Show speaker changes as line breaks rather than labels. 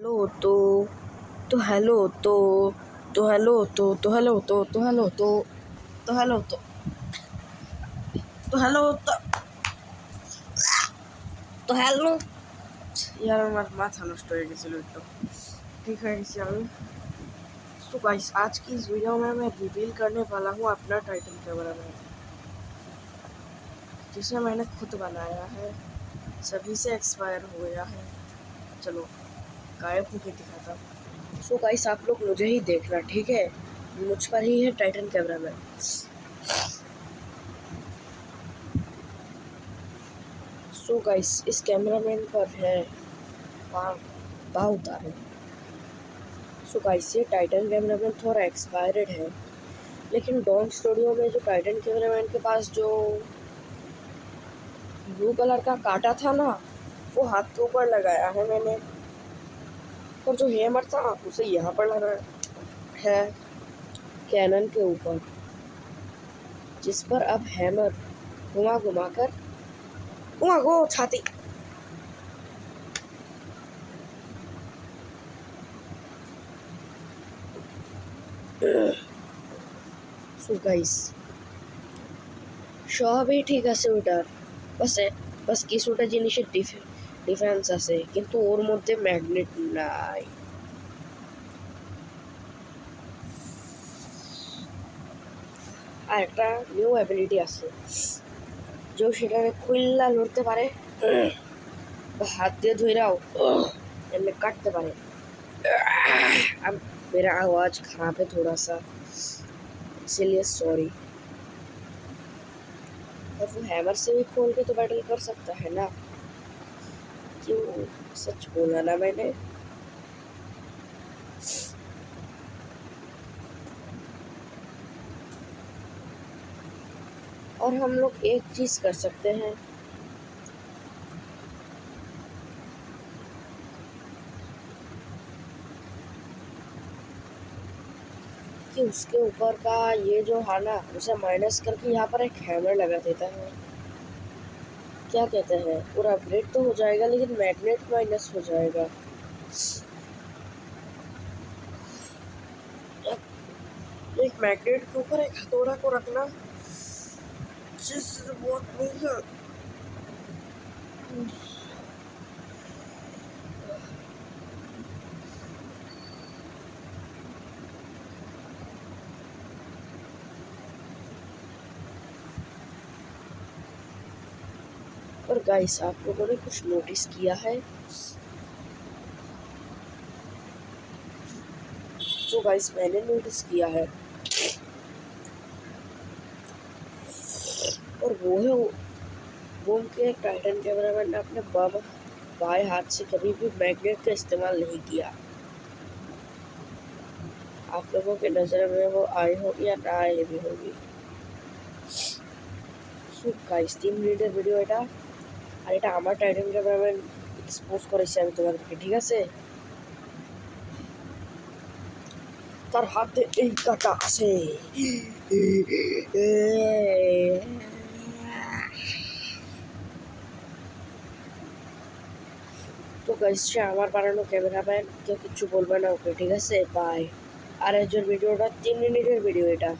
Hello तो hello तो hello तो हेलो तो हेलो तो हेलो तो हेलो তো হ্যালো यार আমার মাথা নষ্ট হয়ে গেছিল একটু ठीक है गया আমি तो गाइस आज की इस वीडियो में मैं रिवील करने वाला हूँ अपना टाइटन कैमरा मैन जिसे मैंने खुद बनाया है सभी से एक्सपायर हो गया है। चलो गायब होके दिखाता हूँ। सो गाइस आप लोग मुझे ही देखना, ठीक है? मुझ पर ही है Titan camera man. So guys इस कैमरामैन पर है बाव उतारे। सो गाइस ये टाइटन कैमरामैन थोड़ा एक्सपायर्ड है, लेकिन डॉन स्टूडियो में जो टाइटन कैमरामैन के पास जो ब्लू कलर का काटा था ना, वो हाथ के ऊपर लगाया है मैंने, और जो हैमर था उसे यहाँ पर लगाया है कैनन के ऊपर, जिस पर अब हैमर घुमा घुमा कर घुमा छाती। सो गाइस সবই ঠিক আছে ওটার, বাস কিছুটা জিনিসের ডিফারেন্স আছে, কিন্তু ওর মধ্যে ম্যাগনেট নাই। আর একটা নিউ অ্যাবিলিটি আছে, যে সেটাকে খুললা লড়তে পারে বা হাত দিয়ে ধইরাও এমনি काटते पारे। अब मेरा आवाज़ खराब है थोड़ा सा, इसलिए सॉरी। और वो हैमर से भी खोल के तो बैटल कर सकता है ना, क्यों? सच बोला ना मैंने। और हम लोग एक चीज़ कर सकते हैं, कि उसके ऊपर का ये जो है ना, उसे माइनस करके यहाँ पर एक हैमर लगा देता है। क्या कहते हैं, पूरा अपग्रेड तो हो जाएगा, लेकिन मैग्नेट माइनस हो जाएगा। एक मैग्नेट के ऊपर एक हथौड़ा को रखना, जिससे बहुत बढ़िया। और गाइस आप लोगों ने कुछ नोटिस किया है? तो गाइस मैंने नोटिस किया है, और वो है वो के टाइटन कैमरामैन ने अपने बाएं हाथ से कभी भी मैग्नेट का इस्तेमाल नहीं किया। आप लोगों के नज़र में वो आई होगी या ना आई भी होगी। सो गाइस 3 মিনিটের ভিডিও এটা, আর এটা আমার টাইটান ক্যামেরাম্যান এক্সপোজ করেছি আমি তোমাদেরকে, ঠিক আছে? তার হাতে এই কাটা আছে। তো গাইস সে আমার বানানো ক্যামেরাম্যান, কেউ কিচ্ছু বলবে না ওকে, ঠিক আছে? বাই। আর এর ভিডিওটা 3 মিনিটের ভিডিও এটা।